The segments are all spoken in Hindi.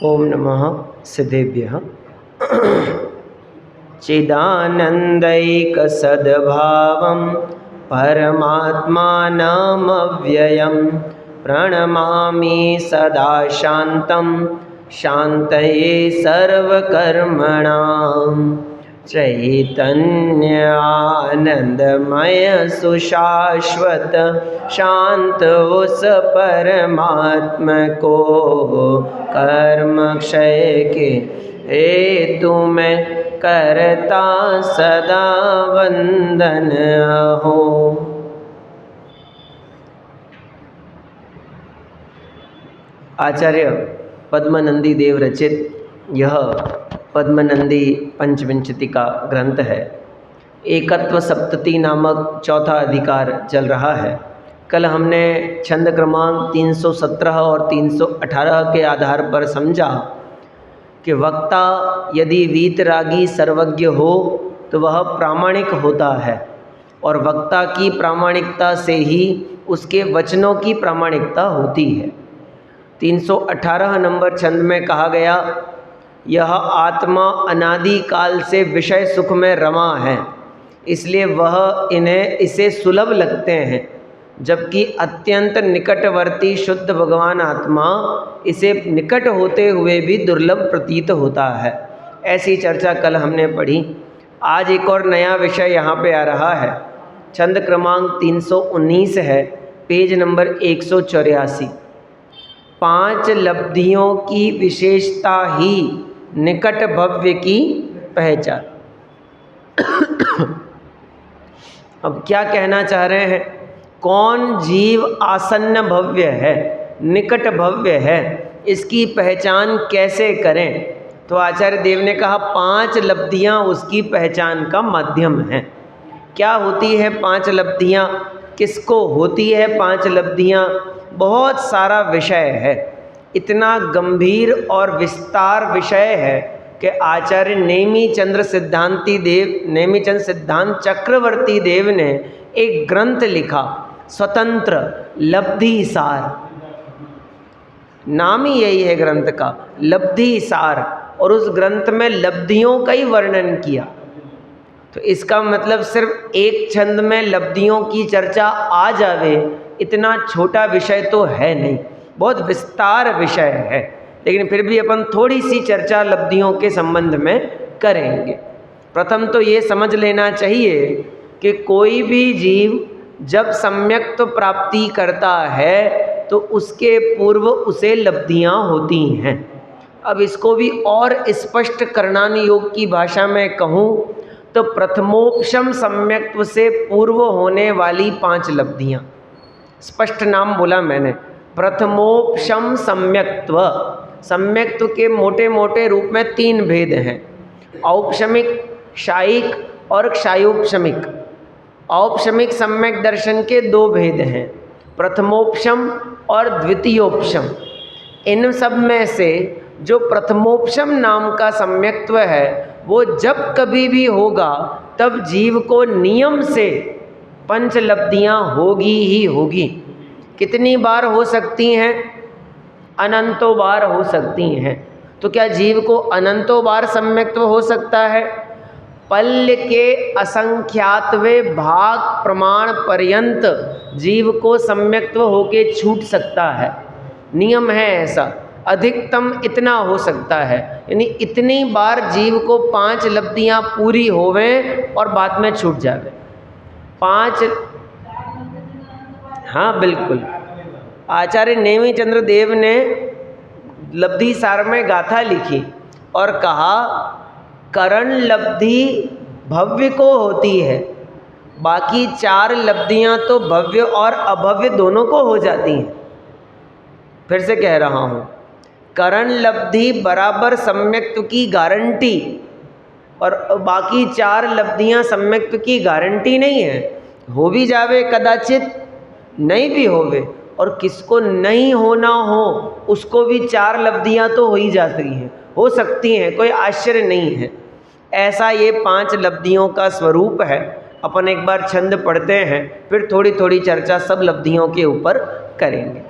ओम नमः सिद्धेभ्यः। चिदानन्दैकसद्भावं परमात्मानमव्ययं प्रणमामि सदा शान्तं शान्तये सर्वकर्मणां। चैतन्य आनंदमय सुशाश्वत शांत उस परमात्मा को कर्म क्षय के हेतु में करता सदा वंदन हो। आचार्य पद्मनंदी देव रचित यह पद्मनंदी पंचविंशति का ग्रंथ है। एकत्व सप्तति नामक चौथा अधिकार चल रहा है। कल हमने छंद क्रमांक 317 और 318 के आधार पर समझा कि वक्ता यदि वीतरागी सर्वज्ञ हो तो वह प्रामाणिक होता है और वक्ता की प्रामाणिकता से ही उसके वचनों की प्रामाणिकता होती है। 318 नंबर छंद में कहा गया, यह आत्मा अनादि काल से विषय सुख में रमा है, इसलिए वह इसे सुलभ लगते हैं, जबकि अत्यंत निकटवर्ती शुद्ध भगवान आत्मा इसे निकट होते हुए भी दुर्लभ प्रतीत होता है। ऐसी चर्चा कल हमने पढ़ी। आज एक और नया विषय यहाँ पे आ रहा है। छंद क्रमांक 319 है, पेज नंबर 184। 5 लब्धियों की विशेषता ही निकट भव्य की पहचान। अब क्या कहना चाह रहे हैं? कौन जीव आसन्न भव्य है, निकट भव्य है, इसकी पहचान कैसे करें? तो आचार्य देव ने कहा 5 लब्धियां उसकी पहचान का माध्यम हैं। क्या होती है 5 लब्धियां? किसको होती है 5 लब्धियां? बहुत सारा विषय है, इतना गंभीर और विस्तार विषय है कि आचार्य नेमीचंद्र सिद्धांत चक्रवर्ती देव ने एक ग्रंथ लिखा, स्वतंत्र लब्धि सार। नाम ही यही है ग्रंथ का, लब्धि सार, और उस ग्रंथ में लब्धियों का ही वर्णन किया। तो इसका मतलब सिर्फ एक छंद में लब्धियों की चर्चा आ जावे, इतना छोटा विषय तो है नहीं, बहुत विस्तार विषय है। लेकिन फिर भी अपन थोड़ी सी चर्चा लब्धियों के संबंध में करेंगे। प्रथम तो ये समझ लेना चाहिए कि कोई भी जीव जब सम्यक्त प्राप्ति करता है तो उसके पूर्व उसे लब्धियां होती हैं। अब इसको भी और स्पष्ट करणानि योग की भाषा में कहूँ तो प्रथमोपशम सम्यक्त्व से पूर्व होने वाली 5 लब्धियां। स्पष्ट नाम बोला मैंने, प्रथमोपशम सम्यक्त्व। सम्यक्त्व के मोटे मोटे रूप में 3 भेद हैं, औपशमिक, क्षायिक और क्षायोपशमिक। औपशमिक सम्यक दर्शन के 2 भेद हैं, प्रथमोपशम और द्वितीयोपशम। इन सब में से जो प्रथमोपशम नाम का सम्यक्त्व है वो जब कभी भी होगा तब जीव को नियम से 5 लब्धियां होगी ही होगी। कितनी बार हो सकती हैं? अनंतों बार हो सकती हैं। तो क्या जीव को अनंतों बार सम्यक्त्व हो सकता है? पल्य के असंख्यातवे भाग प्रमाण पर्यंत जीव को सम्यक्त्व होके छूट सकता है। नियम है ऐसा, अधिकतम इतना हो सकता है, यानी इतनी बार जीव को 5 लब्धियां पूरी होवें और बाद में छूट जावे। 5, हाँ बिल्कुल। आचार्य नेमीचंद्र देव ने लब्धि सार में गाथा लिखी और कहा करण लब्धि भव्य को होती है, बाकी 4 लब्धियां तो भव्य और अभव्य दोनों को हो जाती हैं। फिर से कह रहा हूँ, करण लब्धि बराबर सम्यक्त्व की गारंटी और बाकी 4 लब्धियां सम्यक्त्व की गारंटी नहीं है। हो भी जावे कदाचित, नहीं भी होवे, और किसको नहीं होना हो उसको भी 4 लब्धियां तो हो ही जाती हैं, हो सकती हैं, कोई आश्चर्य नहीं है। ऐसा ये 5 लब्धियों का स्वरूप है। अपन एक बार छंद पढ़ते हैं, फिर थोड़ी थोड़ी चर्चा सब लब्धियों के ऊपर करेंगे।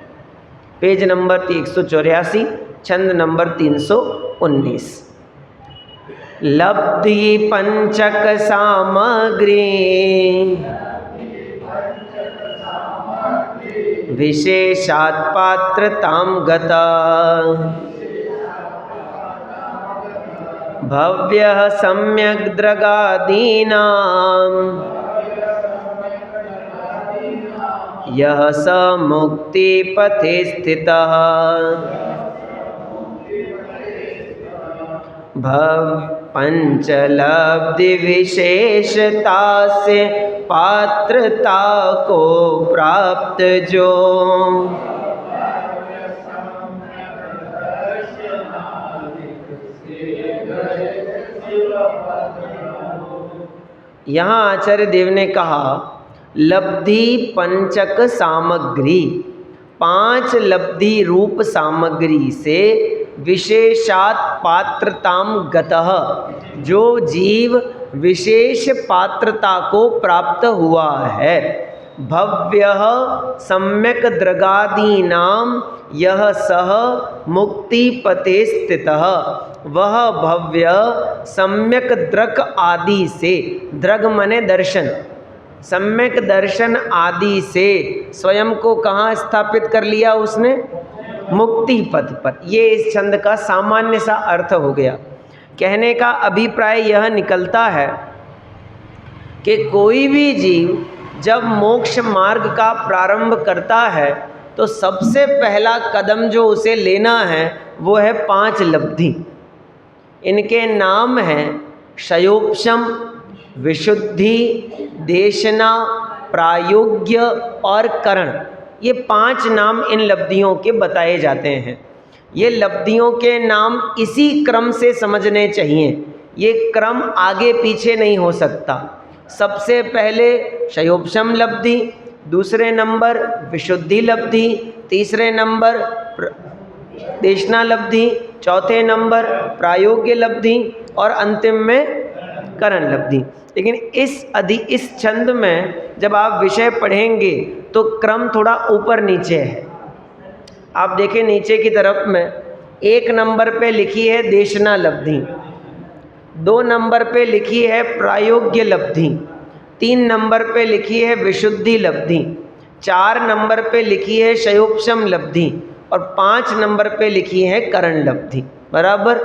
पेज नंबर 184, छंद नंबर 319। लब्धि पंचक सामग्री विशेषात् पात्रतां गता भव्यः सम्यग् द्रगादीनां यः स मुक्तिपथे स्थितः पंचलब्धि विशेषता से पात्रता को प्राप्त जो यहाँ आचार्य देव ने कहा लब्धि पंचक सामग्री, 5 लब्धि रूप सामग्री से विशेषात् पात्रताम गतः, जो जीव विशेष पात्रता को प्राप्त हुआ है। भव्यः सम्यक द्रगादीनाम यह सह मुक्तिपथे स्थितः, वह भव्य सम्यक द्रग आदि से, द्रग मने दर्शन, सम्यक दर्शन आदि से स्वयं को कहाँ स्थापित कर लिया उसने? मुक्ति पथ पर। ये इस छंद का सामान्य सा अर्थ हो गया। कहने का अभिप्राय यह निकलता है कि कोई भी जीव जब मोक्ष मार्ग का प्रारंभ करता है तो सबसे पहला कदम जो उसे लेना है वो है 5 लब्धि। इनके नाम हैं क्षयोपशम, विशुद्धि, देशना, प्रायोग्य और करण। ये 5 नाम इन लब्धियों के बताए जाते हैं। ये लब्धियों के नाम इसी क्रम से समझने चाहिए, ये क्रम आगे पीछे नहीं हो सकता। सबसे पहले क्षयोपशम लब्धि, दूसरे नंबर विशुद्धि लब्धि, तीसरे नंबर देशना लब्धि, चौथे नंबर प्रायोग्य लब्धि और अंतिम में करण लब्धि। लेकिन इस छंद में जब आप विषय पढ़ेंगे तो क्रम थोड़ा ऊपर नीचे है। आप देखें नीचे की तरफ में 1 नंबर पे लिखी है देशना लब्धि, 2 नंबर पे लिखी है प्रायोग्य लब्धि, 3 नंबर पे लिखी है विशुद्धि लब्धि, 4 नंबर पे लिखी है क्षयोपशम लब्धि और 5 नंबर पे लिखी है करण लब्धि। बराबर।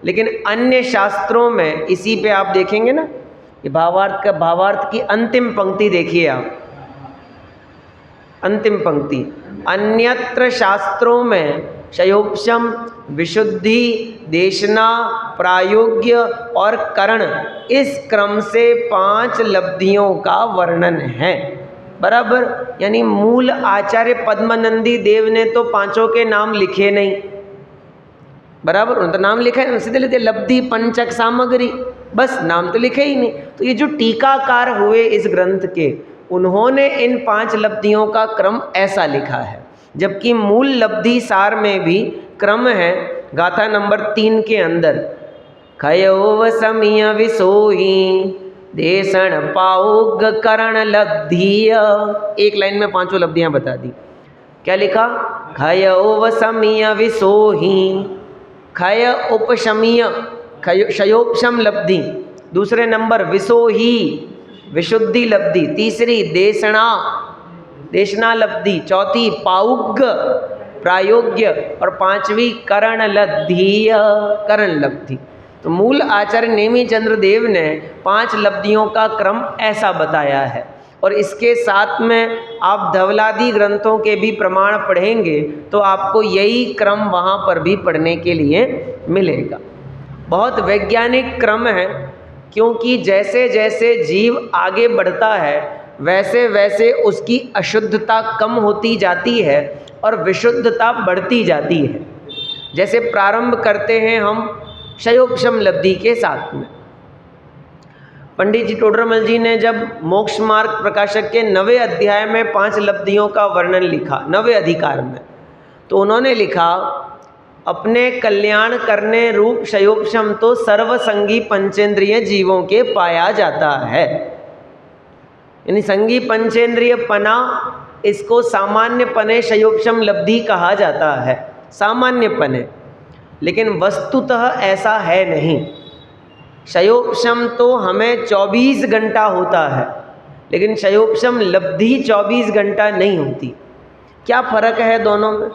लेकिन अन्य शास्त्रों में इसी पे आप देखेंगे ना, ये भावार्थ की अंतिम पंक्ति देखिए आप, अंतिम पंक्ति, अन्यत्र शास्त्रों में क्षयोपशम, विशुद्धि, देशना, प्रायोग्य और करण, इस क्रम से 5 लब्धियों का वर्णन है। बराबर। यानी मूल आचार्य पद्मानंदी देव ने तो 5 के नाम लिखे नहीं। बराबर। उन्होंने तो नाम लिखा है, सीधे लिखते लब्धि पंचक सामग्री, बस नाम तो लिखे ही नहीं। तो ये जो टीकाकार हुए इस ग्रंथ के, उन्होंने इन 5 लब्धियों का क्रम ऐसा लिखा है, जबकि मूल लब्धि सार में भी क्रम है। गाथा नंबर 3 के अंदर खयोव समीय विसोही देशण पाउग करण लब्धिय, एक लाइन में 5 लब्धियां बता दी। क्या लिखा? खयोव समीय विसोही, खय उपशमीय क्षयोपशम लब्धि, दूसरे नंबर विसोही विशुद्धि लब्धि, तीसरी देशना लब्धि, चौथी पाउग प्रायोग्य और 5वीं करण लब्धि। तो मूल आचार्य नेमिचंद्र देव ने 5 लब्धियों का क्रम ऐसा बताया है। और इसके साथ में आप धवलादि ग्रंथों के भी प्रमाण पढ़ेंगे तो आपको यही क्रम वहाँ पर भी पढ़ने के लिए मिलेगा। बहुत वैज्ञानिक क्रम है, क्योंकि जैसे जैसे जीव आगे बढ़ता है वैसे वैसे उसकी अशुद्धता कम होती जाती है और विशुद्धता बढ़ती जाती है। जैसे प्रारंभ करते हैं हम क्षयोपशम लब्धि के साथ में। पंडित जी टोडरमल जी ने जब मोक्ष मार्ग प्रकाशक के 9वें अध्याय में 5 लब्धियों का वर्णन लिखा, 9वें अधिकार में, तो उन्होंने लिखा अपने कल्याण करने रूप क्षयोपशम तो सर्वसंगी पंचेंद्रिय जीवों के पाया जाता है। यानी संगी पंचेंद्रिय पना इसको सामान्यपने शयोपशम लब्धि कहा जाता है, सामान्यपने। लेकिन वस्तुतः ऐसा है नहीं। शयोपशम तो हमें 24 घंटा होता है, लेकिन शयोपशम लब्धि 24 घंटा नहीं होती। क्या फर्क है दोनों में?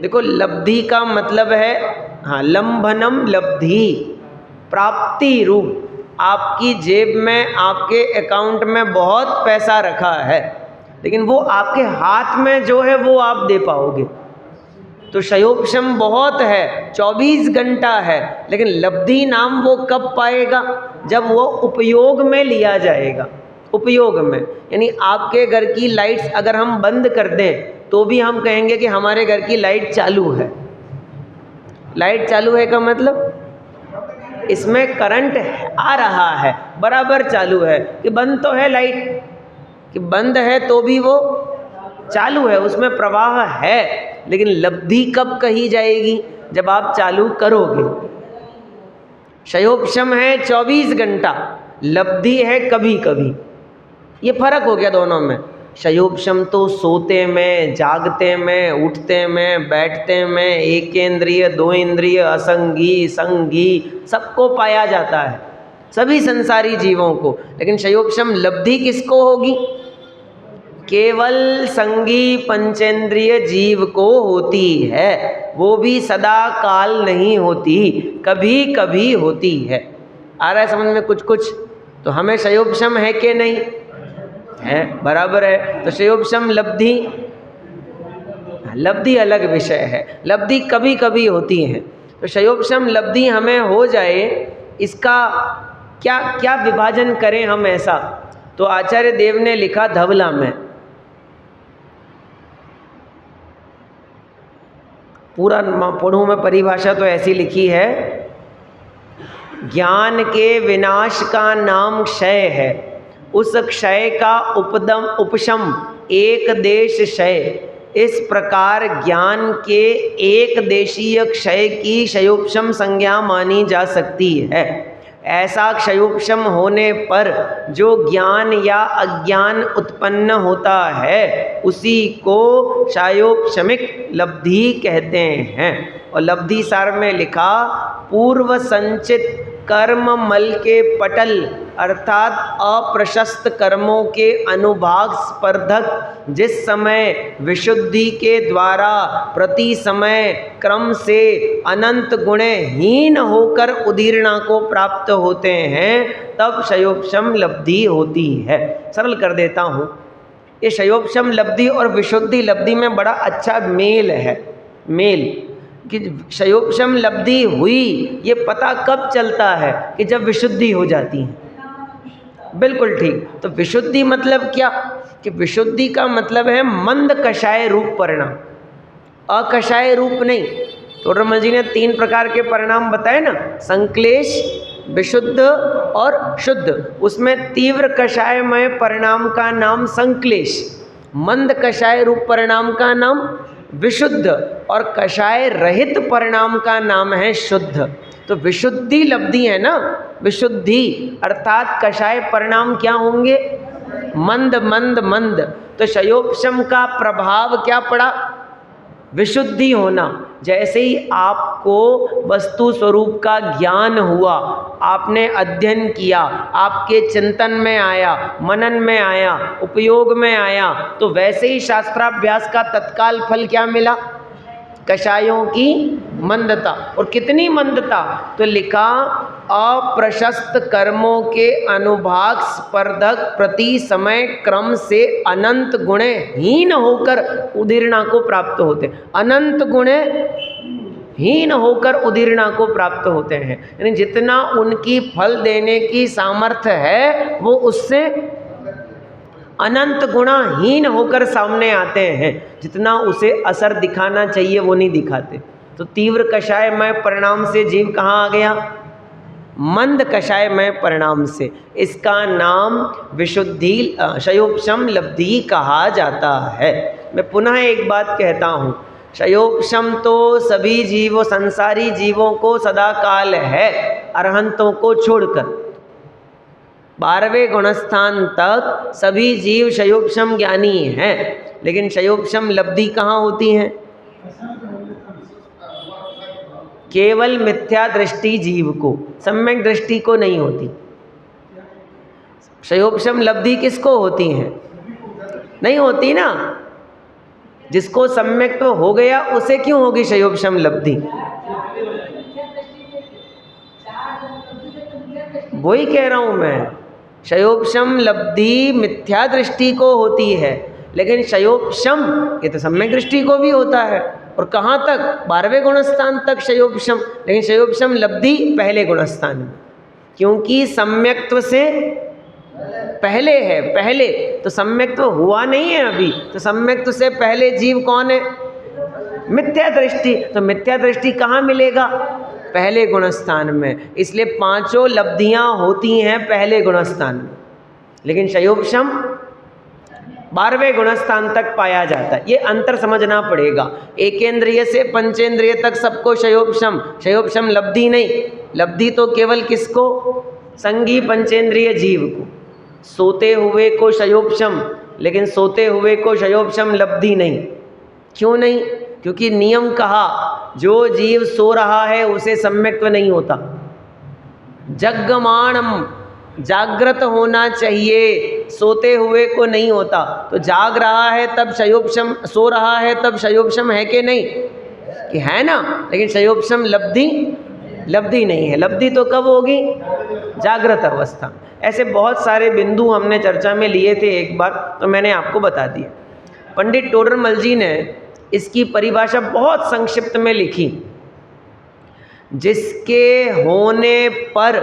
देखो, लब्धि का मतलब है, हाँ, लंभनम लब्धि, प्राप्ति रूप। आपकी जेब में, आपके अकाउंट में बहुत पैसा रखा है, लेकिन वो आपके हाथ में जो है वो आप दे पाओगे। तो शयोपशम बहुत है, 24 घंटा है, लेकिन लब्धि नाम वो कब पाएगा? जब वो उपयोग में लिया जाएगा। उपयोग में यानी आपके घर की लाइट्स अगर हम बंद कर दें तो भी हम कहेंगे कि हमारे घर की लाइट चालू है। लाइट चालू है का मतलब इसमें करंट आ रहा है, बराबर चालू है। कि बंद तो है लाइट, कि बंद है तो भी वो चालू है, उसमें प्रवाह है। लेकिन लब्धि कब कही जाएगी? जब आप चालू करोगे। शयोपशम है 24 घंटा, लब्धि है कभी कभी। ये फर्क हो गया दोनों में। शयोपशम तो सोते में, जागते में, उठते में, बैठते में, एक इंद्रिय, दो इंद्रिय, असंगी, संगी, सबको पाया जाता है, सभी संसारी जीवों को। लेकिन शयोपशम लब्धि किसको होगी? केवल संगी पंचेंद्रिय जीव को होती है। वो भी सदा काल नहीं होती, कभी कभी होती है। आ रहा है समझ में कुछ कुछ? तो हमें शयोपशम है कि नहीं है? बराबर है। तो शयोपशम लब्धि, लब्धि अलग विषय है, लब्धि कभी कभी होती है। तो शयोपशम लब्धि हमें हो जाए, इसका क्या क्या विभाजन करें हम ऐसा? तो आचार्य देव ने लिखा धवला में, पूरा पढ़ूं मैं, परिभाषा तो ऐसी लिखी है, ज्ञान के विनाश का नाम क्षय है, उस क्षय का उपशम एक देश क्षय। इस प्रकार ज्ञान के एक देशीय क्षय की शयोपशम संज्ञा मानी जा सकती है। ऐसा क्षयोपशम होने पर जो ज्ञान या अज्ञान उत्पन्न होता है उसी को क्षयोपशमिक लब्धि कहते हैं। और लब्धि सार में लिखा, पूर्व संचित कर्म मल के पटल अर्थात अप्रशस्त कर्मों के अनुभाग स्पर्धक जिस समय विशुद्धि के द्वारा प्रति समय क्रम से अनंत गुणे हीन होकर उदीर्णा को प्राप्त होते हैं, तब शयोपशम लब्धि होती है। सरल कर देता हूँ, ये शयोपशम लब्धि और विशुद्धि लब्धि में बड़ा अच्छा मेल है। मेल कि शयोपशम लब्धि हुई ये पता कब चलता है? कि जब विशुद्धि हो जाती है। बिल्कुल ठीक। तो विशुद्धि मतलब क्या? कि विशुद्धि का मतलब है मंद कषाय रूप परिणाम, अकषाय रूप नहीं। तो रमन जी ने 3 प्रकार के परिणाम बताए ना, संक्लेश, विशुद्ध और शुद्ध। उसमें तीव्र कषायमय परिणाम का नाम संक्लेश, मंद कषाय रूप परिणाम का नाम विशुद्ध और कषाय रहित परिणाम का नाम है शुद्ध। तो विशुद्धि लब्धि है ना, विशुद्धि अर्थात कषाय परिणाम क्या होंगे? मंद मंद मंद। तो शयोपशम का प्रभाव क्या पड़ा? विशुद्धि होना। जैसे ही आपको वस्तु स्वरूप का ज्ञान हुआ, आपने अध्ययन किया, आपके चिंतन में आया, मनन में आया, उपयोग में आया, तो वैसे ही शास्त्राभ्यास का तत्काल फल क्या मिला? कषायों की मंदता। और कितनी मंदता? तो लिखा, अप्रशस्त कर्मों के अनुभाग स्पर्धक प्रति समय क्रम से अनंत गुणे हीन होकर उदीर्णा को प्राप्त होते। अनंत गुणे हीन होकर उदीर्णा को प्राप्त होते हैं, यानी जितना उनकी फल देने की सामर्थ्य है वो उससे अनंत गुणा हीन होकर सामने आते हैं। जितना उसे असर दिखाना चाहिए वो नहीं दिखाते। तो तीव्र कषायमय परिणाम से जीव कहाँ आ गया? मंद कषायमय परिणाम से। इसका नाम विशुद्धि शयोपशम लब्धि कहा जाता है। मैं पुनः एक बात कहता हूँ, शयोपशम तो सभी जीवों, संसारी जीवों को सदा काल है, अरहंतों को छोड़कर। 12वें गुणस्थान तक सभी जीव शयोपशम ज्ञानी हैं, लेकिन शयोपशम लब्धि कहाँ होती हैं? केवल मिथ्या दृष्टि जीव को, सम्यक दृष्टि को नहीं होती। शयोपशम लब्धि किसको होती है? नहीं होती ना। जिसको सम्यक तो हो गया उसे क्यों होगी शयोपशम लब्धि? वही कह रहा हूं मैं, शयोपशम लब्धि मिथ्या दृष्टि को होती है, लेकिन शयोपशम ये तो सम्यक दृष्टि को भी होता है। और कहाँ तक? 12वें गुणस्थान तक शयोपशम, लेकिन शयोपशम लब्धि पहले गुणस्थान में, क्योंकि सम्यक्त्व से पहले है। पहले तो सम्यक्त्व हुआ नहीं है अभी, तो सम्यक्त्व से पहले जीव कौन है? मिथ्या दृष्टि। तो मिथ्या दृष्टि कहाँ मिलेगा? पहले गुणस्थान में। इसलिए पांचों लब्धियां होती हैं पहले गुणस्थान में, लेकिन शयोपशम 12वें गुणस्थान तक पाया जाता है। ये अंतर समझना पड़ेगा। एकेंद्रिय से पंचेंद्रिय तक सबको शयोपशम, शयोपशम लब्धि नहीं। लब्धि तो केवल किसको? संगी पंचेंद्रिय जीव को। सोते हुए को शयोपशम, लेकिन सोते हुए को शयोपशम लब्धि नहीं। क्यों नहीं? क्योंकि नियम कहा, जो जीव सो रहा है उसे सम्यक्त्व नहीं होता। जग्गमाणम, जागृत होना चाहिए, सोते हुए को नहीं होता। तो जाग रहा है तब शयोपशम, सो रहा है तब शयोपशम है कि नहीं? कि है ना। लेकिन शयोपशम लब्धि नहीं है। लब्धि तो कब होगी? जागृत अवस्था। ऐसे बहुत सारे बिंदु हमने चर्चा में लिए थे एक बार, तो मैंने आपको बता दिया। पंडित टोडरमल जी ने इसकी परिभाषा बहुत संक्षिप्त में लिखी। जिसके होने पर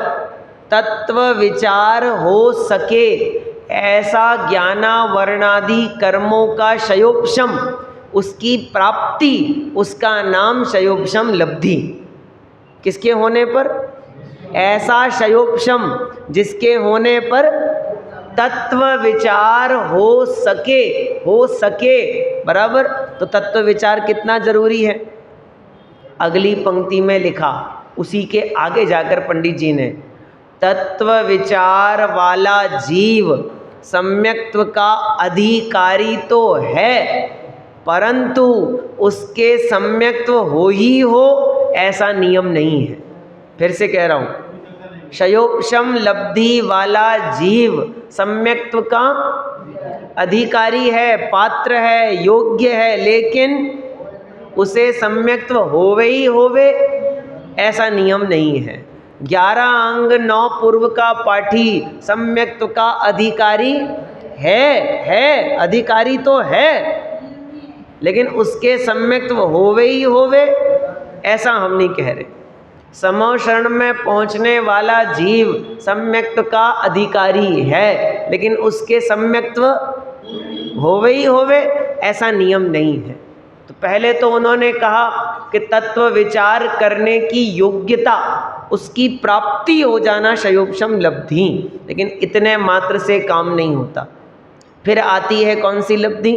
तत्व विचार हो सके ऐसा ज्ञानावरणादि कर्मों का शयोपशम, उसकी प्राप्ति, उसका नाम शयोपशम लब्धि। किसके होने पर? ऐसा शयोपशम जिसके होने पर तत्व विचार हो सके बराबर। तो तत्व विचार कितना जरूरी है? अगली पंक्ति में लिखा, उसी के आगे जाकर पंडित जी ने, तत्व विचार वाला जीव सम्यक्त्व का अधिकारी तो है, परंतु उसके सम्यक्त्व हो ही हो ऐसा नियम नहीं है। फिर से कह रहा हूं, शयोपशम लब्धि वाला जीव सम्यक्त्व का अधिकारी है, पात्र है, योग्य है, लेकिन उसे सम्यक्त्व होवे ही होवे ऐसा नियम नहीं है। 11 अंग 9 पूर्व का पाठी सम्यक्त्व का अधिकारी है, अधिकारी तो है, लेकिन उसके सम्यक्त्व होवे ही होवे ऐसा हम नहीं कह रहे। समो शरण में पहुंचने वाला जीव सम्यक्त्व का अधिकारी है, लेकिन उसके सम्यक्त्व होवे ही होवे ऐसा नियम नहीं है। तो पहले तो उन्होंने कहा कि तत्व विचार करने की योग्यता, उसकी प्राप्ति हो जाना शयोपशम लब्धि, लेकिन इतने मात्र से काम नहीं होता। फिर आती है कौन सी लब्धि?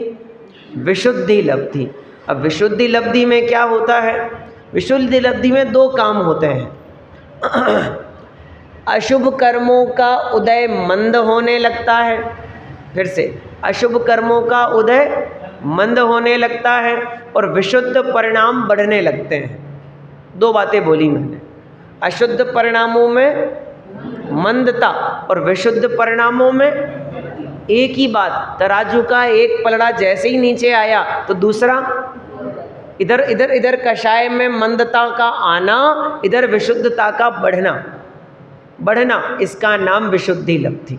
विशुद्धि लब्धि। अब विशुद्धि लब्धि में क्या होता है? विशुद्धि लब्धि में 2 काम होते हैं। अशुभ कर्मों का उदय मंद होने लगता है। फिर से, अशुभ कर्मों का उदय मंद होने लगता है और विशुद्ध परिणाम बढ़ने लगते हैं। 2 बातें बोली मैंने। अशुद्ध परिणामों में मंदता और विशुद्ध परिणामों में एक ही बात। तराजू का एक पलड़ा जैसे ही नीचे आया तो दूसरा इधर कषाय में मंदता का आना, इधर विशुद्धता का बढ़ना, इसका नाम विशुद्धि लब्धि।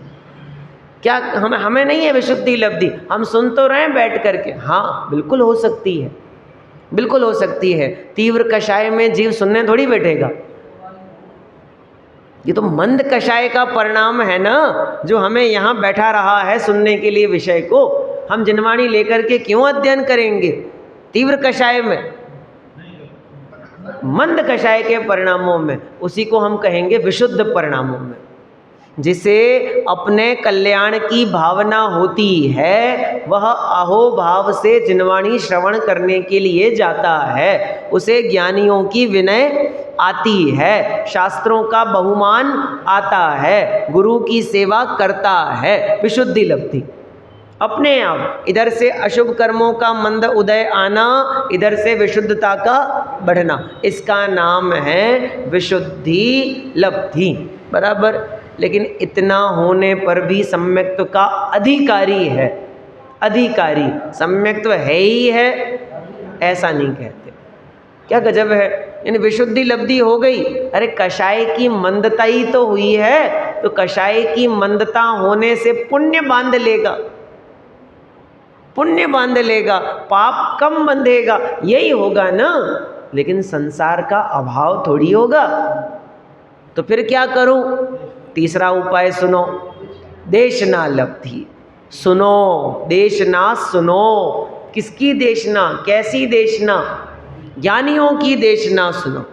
क्या हमें नहीं है विशुद्धि लब्धि? हम सुन तो रहे हैं बैठ करके। हाँ, बिल्कुल हो सकती है, बिल्कुल हो सकती है। तीव्र कषाय में जीव सुनने थोड़ी बैठेगा। ये तो मंद कषाय का परिणाम है ना, जो हमें यहाँ बैठा रहा है सुनने के लिए विषय को। हम जिनवाणी लेकर के क्यों अध्ययन करेंगे तीव्र कषाय में? मंद कषाय के परिणामों में, उसी को हम कहेंगे विशुद्ध परिणामों में। जिसे अपने कल्याण की भावना होती है, वह अहोभाव से जिनवाणी श्रवण करने के लिए जाता है। उसे ज्ञानियों की विनय आती है, शास्त्रों का बहुमान आता है, गुरु की सेवा करता है, विशुद्धि लब्धि अपने आप। इधर से अशुभ कर्मों का मंद उदय आना, इधर से विशुद्धता का बढ़ना, इसका नाम है विशुद्धि लब्धि। बराबर। लेकिन इतना होने पर भी सम्यक्त्व का अधिकारी है, अधिकारी, सम्यक्त्व है ही है ऐसा नहीं कहते। क्या गजब है। यानी विशुद्धि लब्धि हो गई। अरे कषाय की मंदता ही तो हुई है, तो कषाय की मंदता होने से पुण्य बांध लेगा, पुण्य बांध लेगा, पाप कम बंधेगा, यही होगा ना। लेकिन संसार का अभाव थोड़ी होगा। तो फिर क्या करूं? तीसरा उपाय सुनो, देशना लब्धि। सुनो, देशना सुनो। किसकी देशना? कैसी देशना? ज्ञानियों की देशना सुनो,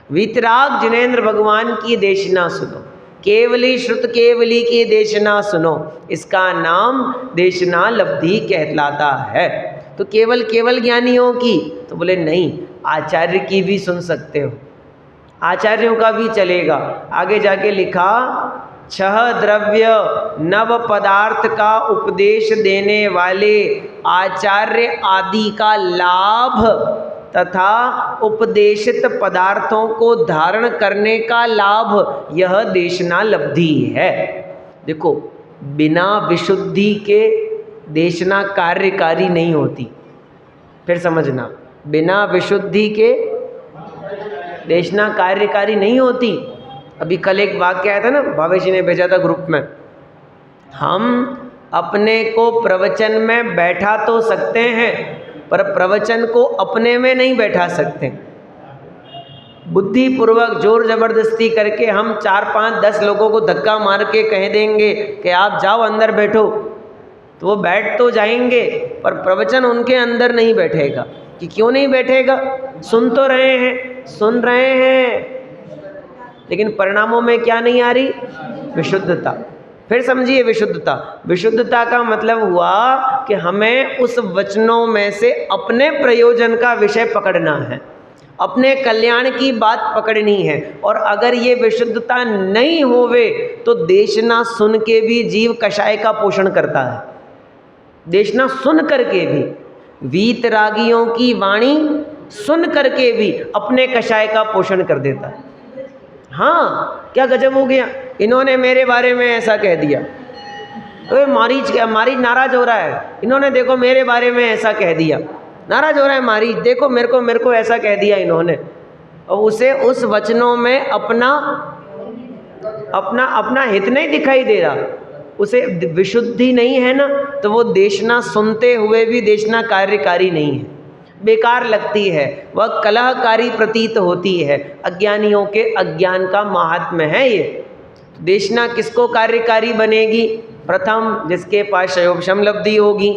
वीतराग जिनेंद्र भगवान की देशना सुनो, केवली श्रुत केवली की देशना सुनो। इसका नाम देशना लब्धि कहलाता है। तो केवल केवल ज्ञानियों की? तो बोले नहीं, आचार्य की भी सुन सकते हो, आचार्यों का भी चलेगा। आगे जाके लिखा, छह द्रव्य नव पदार्थ का उपदेश देने वाले आचार्य आदि का लाभ तथा उपदेशित पदार्थों को धारण करने का लाभ, यह देशना लब्धि है। देखो, बिना विशुद्धि के देशना कार्यकारी नहीं होती। फिर समझना, बिना विशुद्धि के देशना कार्यकारी नहीं होती। अभी कल एक वाक्य आया था ना, भावेश जी ने भेजा था ग्रुप में, हम अपने को प्रवचन में बैठा तो सकते हैं पर प्रवचन को अपने में नहीं बैठा सकते। बुद्धि पूर्वक जोर जबरदस्ती करके हम 4, 5, 10 लोगों को धक्का मार के कह देंगे कि आप जाओ अंदर बैठो, तो वो बैठ तो जाएंगे पर प्रवचन उनके अंदर नहीं बैठेगा। कि क्यों नहीं बैठेगा? सुन तो रहे हैं, सुन रहे हैं, लेकिन परिणामों में क्या नहीं आ रही? विशुद्धता। फिर समझिए, विशुद्धता, विशुद्धता का मतलब हुआ कि हमें उस वचनों में से अपने प्रयोजन का विषय पकड़ना है, अपने कल्याण की बात पकड़नी है। और अगर ये विशुद्धता नहीं होवे तो देशना सुन के भी जीव कषाय का पोषण करता है। देशना सुन करके भी, वीतरागियों की वाणी सुन करके भी अपने कषाय का पोषण कर देता है। हाँ, क्या गजब हो गया, इन्होंने मेरे बारे में ऐसा कह दिया, तो मारीच नाराज हो रहा है, इन्होंने देखो मेरे बारे में ऐसा कह दिया, नाराज हो रहा है मारीच, देखो मेरे को ऐसा कह दिया इन्होंने। और उसे उस वचनों में अपना हित नहीं दिखाई दे रहा, उसे विशुद्धि नहीं है ना, तो वो देशना सुनते हुए भी देशना कार्यकारी नहीं है, बेकार लगती है, वह कलहकारी प्रतीत होती है। अज्ञानियों के अज्ञान का महात्म्य है ये। देशना किसको कार्यकारी बनेगी? प्रथम जिसके पास शयोपशम लब्धि होगी,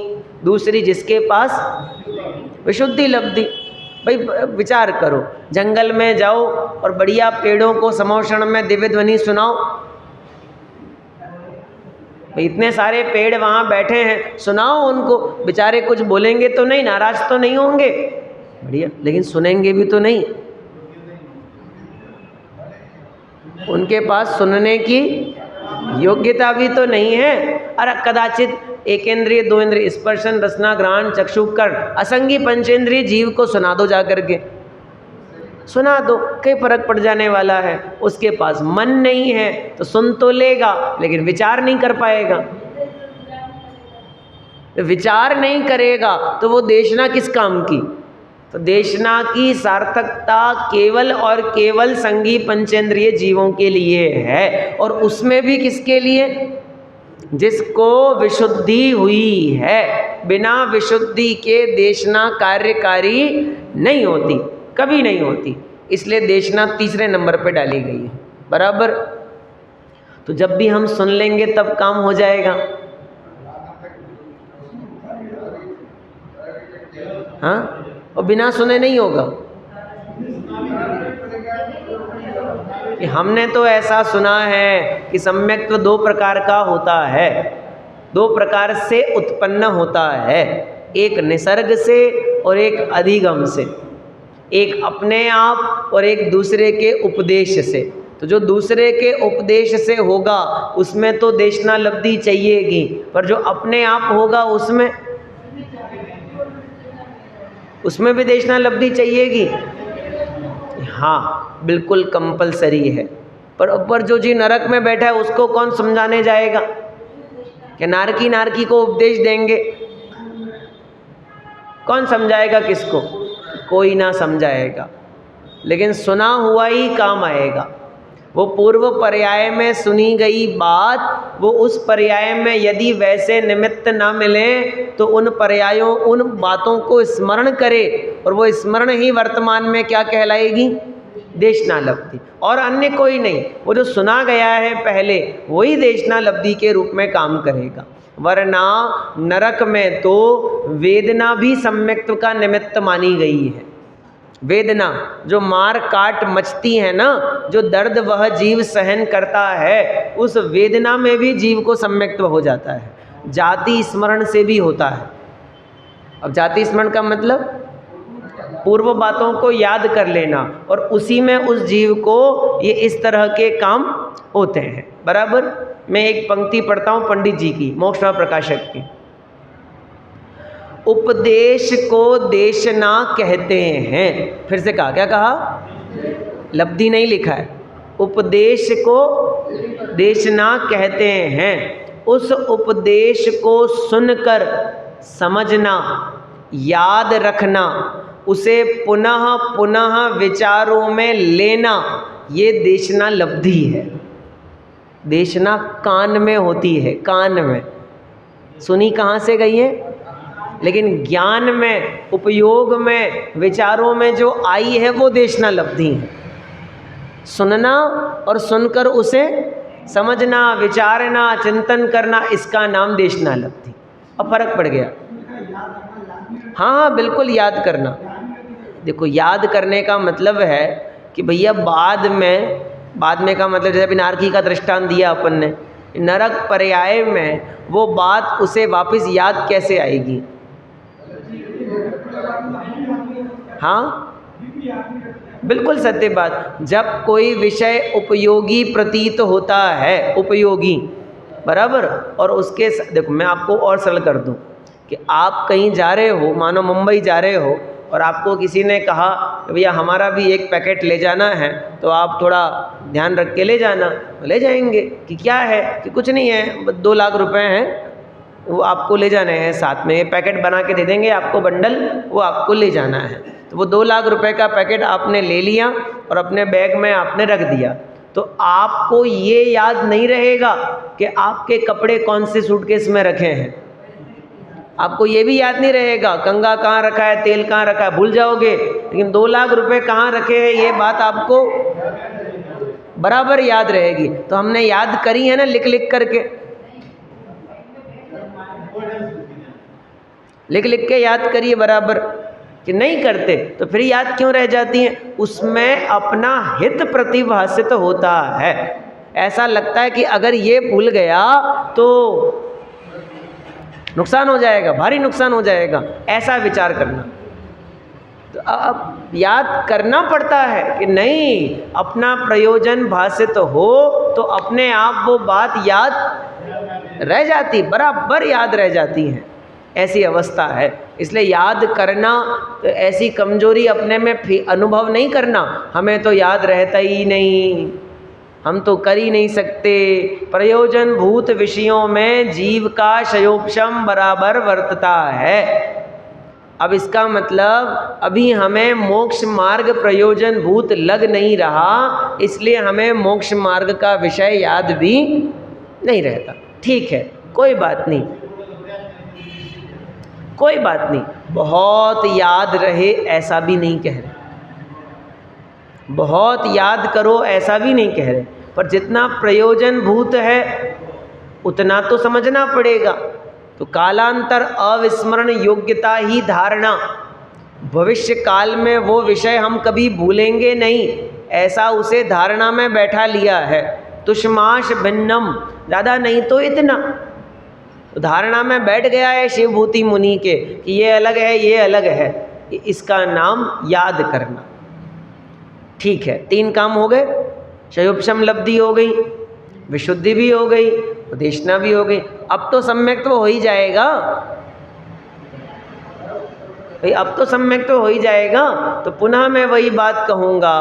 दूसरी जिसके पास विशुद्धि लब्धि। भाई विचार करो, जंगल में जाओ और बढ़िया पेड़ों को समोषण में दिव्य ध्वनि सुनाओ, इतने सारे पेड़ वहाँ बैठे हैं, सुनाओ उनको, बेचारे कुछ बोलेंगे तो नहीं, नाराज तो नहीं होंगे, बढ़िया, लेकिन सुनेंगे भी तो नहीं, उनके पास सुनने की योग्यता भी तो नहीं है। अरे कदाचित एकेंद्रिय, दो इंद्रिय, स्पर्शन, रसना, घ्राण, चक्षु, कर्ण, असंगी पंचेंद्रिय जीव को सुना दो, जाकर के सुना दो, कई फर्क पड़ जाने वाला है। उसके पास मन नहीं है तो सुन तो लेगा लेकिन विचार नहीं कर पाएगा, विचार नहीं करेगा तो वो देशना किस काम की? तो देशना की सार्थकता केवल और केवल संगी पंचेंद्रिय जीवों के लिए है, और उसमें भी किसके लिए? जिसको विशुद्धि हुई है। बिना विशुद्धि के देशना कार्यकारी नहीं होती, कभी नहीं होती, इसलिए देशना तीसरे नंबर पे डाली गई है। बराबर। तो जब भी हम सुन लेंगे तब काम हो जाएगा। हाँ, और बिना सुने नहीं होगा। कि हमने तो ऐसा सुना है कि सम्यक्त्व 2 प्रकार का होता है, 2 प्रकार से उत्पन्न होता है, एक निसर्ग से और एक अधिगम से। एक अपने आप और एक दूसरे के उपदेश से। तो जो दूसरे के उपदेश से होगा उसमें तो देशना लब्धि चाहिएगी, पर जो अपने आप होगा उसमें भी देशना लब्धि चाहिएगी। हाँ, बिल्कुल कंपलसरी है। पर ऊपर जो जी नरक में बैठा है उसको कौन समझाने जाएगा कि नारकी को उपदेश देंगे? कौन समझाएगा किसको? कोई ना समझाएगा, लेकिन सुना हुआ ही काम आएगा। वो पूर्व पर्याय में सुनी गई बात, वो उस पर्याय में यदि वैसे निमित्त ना मिले तो उन पर्यायों, उन बातों को स्मरण करे, और वो स्मरण ही वर्तमान में क्या कहलाएगी? देशना लब्धि, और अन्य कोई नहीं। वो जो सुना गया है पहले वही देशना लब्धि के रूप में काम करेगा। वरना नरक में तो वेदना भी सम्यक्त्व का निमित्त मानी गई है। वेदना जो मार काट मचती है ना, जो दर्द वह जीव सहन करता है, उस वेदना में भी जीव को सम्यक्त्व हो जाता है। जाति स्मरण से भी होता है। अब जाति स्मरण का मतलब पूर्व बातों को याद कर लेना, और उसी में उस जीव को ये इस तरह के काम होते हैं। बराबर। मैं एक पंक्ति पढ़ता हूँ पंडित जी की, मोक्ष प्रकाशक की। उपदेश को देशना कहते हैं। फिर से कहा, क्या कहा? लब्धि नहीं लिखा है। उपदेश को देशना कहते हैं। उस उपदेश को सुनकर समझना, याद रखना, उसे पुनः पुनः विचारों में लेना, ये देशना लब्धि है। देशना कान में होती है, कान में। सुनी कहाँ से गई है? लेकिन ज्ञान में, उपयोग में, विचारों में जो आई है वो देशना लब्धि है। सुनना और सुनकर उसे समझना, विचारना, चिंतन करना, इसका नाम देशना लब्धि। अब फर्क पड़ गया। हाँ, बिल्कुल याद करना। देखो, याद करने का मतलब है कि भैया बाद में का मतलब, जैसे नारकी का दृष्टांत दिया अपन ने, नरक पर्याय में वो बात उसे वापस याद कैसे आएगी? हाँ, बिल्कुल सत्य बात। जब कोई विषय उपयोगी प्रतीत होता है, उपयोगी, बराबर, और उसके देखो मैं आपको और सरल कर दूं कि आप कहीं जा रहे हो, मानो मुंबई जा रहे हो, और आपको किसी ने कहा भैया हमारा भी एक पैकेट ले जाना है, तो आप थोड़ा ध्यान रख के ले जाना। तो ले जाएंगे कि क्या है, कि कुछ नहीं है, 2 लाख रुपए हैं, वो आपको ले जाने हैं, साथ में ये पैकेट बना के दे देंगे आपको, बंडल, वो आपको ले जाना है। तो वो 2 लाख रुपए का पैकेट आपने ले लिया और अपने बैग में आपने रख दिया। तो आपको ये याद नहीं रहेगा कि आपके कपड़े कौन से सूटकेस में रखे हैं। आपको ये भी याद नहीं रहेगा कंघा कहाँ रखा है, तेल कहाँ रखा है, भूल जाओगे। लेकिन 2 लाख रुपए कहाँ रखे हैं ये बात आपको बराबर याद रहेगी। तो हमने याद करी है ना, लिख लिख करके, लिख लिख के याद करिए बराबर, कि नहीं करते तो फिर याद क्यों रह जाती हैं? उसमें अपना हित प्रतिभासित होता है। ऐसा लगता है कि अगर ये भूल गया तो नुकसान हो जाएगा, भारी नुकसान हो जाएगा, ऐसा विचार करना। तो अब याद करना पड़ता है कि नहीं, अपना प्रयोजन भासित हो तो अपने आप वो बात याद रह जाती, बराबर याद रह जाती है। ऐसी अवस्था है। इसलिए याद करना तो ऐसी कमजोरी अपने में अनुभव नहीं करना, हमें तो याद रहता ही नहीं, हम तो कर ही नहीं सकते। प्रयोजन भूत विषयों में जीव का शयोपशम बराबर वर्तता है। अब इसका मतलब अभी हमें मोक्ष मार्ग प्रयोजन भूत लग नहीं रहा, इसलिए हमें मोक्ष मार्ग का विषय याद भी नहीं रहता। ठीक है, कोई बात नहीं, कोई बात नहीं। बहुत याद रहे ऐसा भी नहीं कह रहे, बहुत याद करो ऐसा भी नहीं कह रहे, पर जितना प्रयोजन भूत है उतना तो समझना पड़ेगा। तो कालांतर अविस्मरण योग्यता ही धारणा, भविष्य काल में वो विषय हम कभी भूलेंगे नहीं, ऐसा उसे धारणा में बैठा लिया है। तुष्माश भिन्नम, ज़्यादा नहीं तो इतना। तो धारणा में बैठ गया है शिवभूति मुनि के कि ये अलग है, ये अलग है। इसका नाम याद करना। ठीक है, 3 काम हो गए, क्षयोपशम लब्धि हो गई, विशुद्धि भी हो गई, देशना भी हो गई। अब तो सम्यक तो हो ही जाएगा भाई, अब तो सम्यक तो हो ही जाएगा। तो पुनः मैं वही बात कहूँगा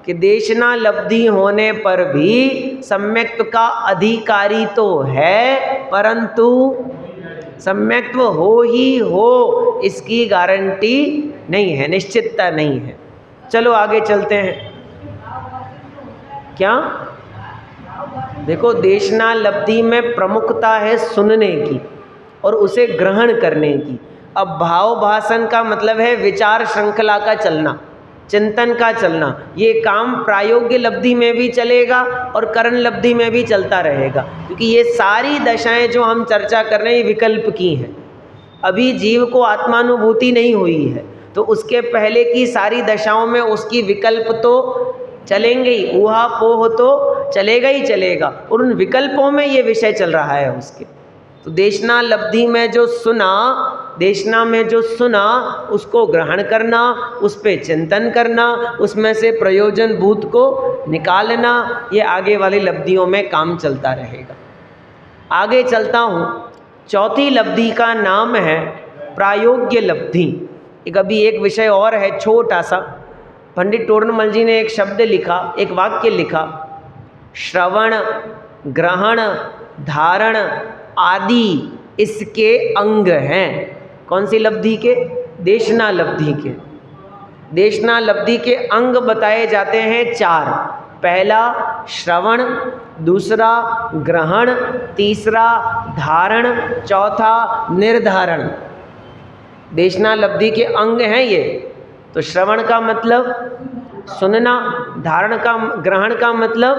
कि देशना लब्धि होने पर भी सम्यक्त्व का अधिकारी तो है, परंतु सम्यक्त्व हो ही हो इसकी गारंटी नहीं है, निश्चितता नहीं है। चलो आगे चलते हैं। क्या देखो, देशना लब्धि में प्रमुखता है सुनने की और उसे ग्रहण करने की। अब भाव भाषण का मतलब है विचार श्रृंखला का चलना, चिंतन का चलना। ये काम प्रायोग्य लब्धि में भी चलेगा और करण लब्धि में भी चलता रहेगा, क्योंकि ये सारी दशाएं जो हम चर्चा कर रहे हैं ये विकल्प की हैं। अभी जीव को आत्मानुभूति नहीं हुई है, तो उसके पहले की सारी दशाओं में उसकी विकल्प तो चलेंगे ही, ऊहा पोह तो चलेगा ही चलेगा, और उन विकल्पों में ये विषय चल रहा है उसके। तो देशना लब्धि में जो सुना, देशना में जो सुना उसको ग्रहण करना, उस पे चिंतन करना, उसमें से प्रयोजन भूत को निकालना, ये आगे वाली लब्धियों में काम चलता रहेगा। आगे चलता हूँ। चौथी लब्धि का नाम है प्रायोग्य लब्धि। अभी एक विषय और है छोटा सा। पंडित टोडरमल जी ने एक शब्द लिखा, एक वाक्य लिखा, श्रवण, ग्रहण, धारण आदि इसके अंग हैं। कौन सी लब्धि के? देशना लब्धि के। देशना लब्धि के अंग बताए जाते हैं 4। पहला श्रवण, दूसरा ग्रहण, तीसरा धारण, चौथा निर्धारण। देशना लब्धि के अंग हैं ये। तो श्रवण का मतलब सुनना, धारण का, ग्रहण का मतलब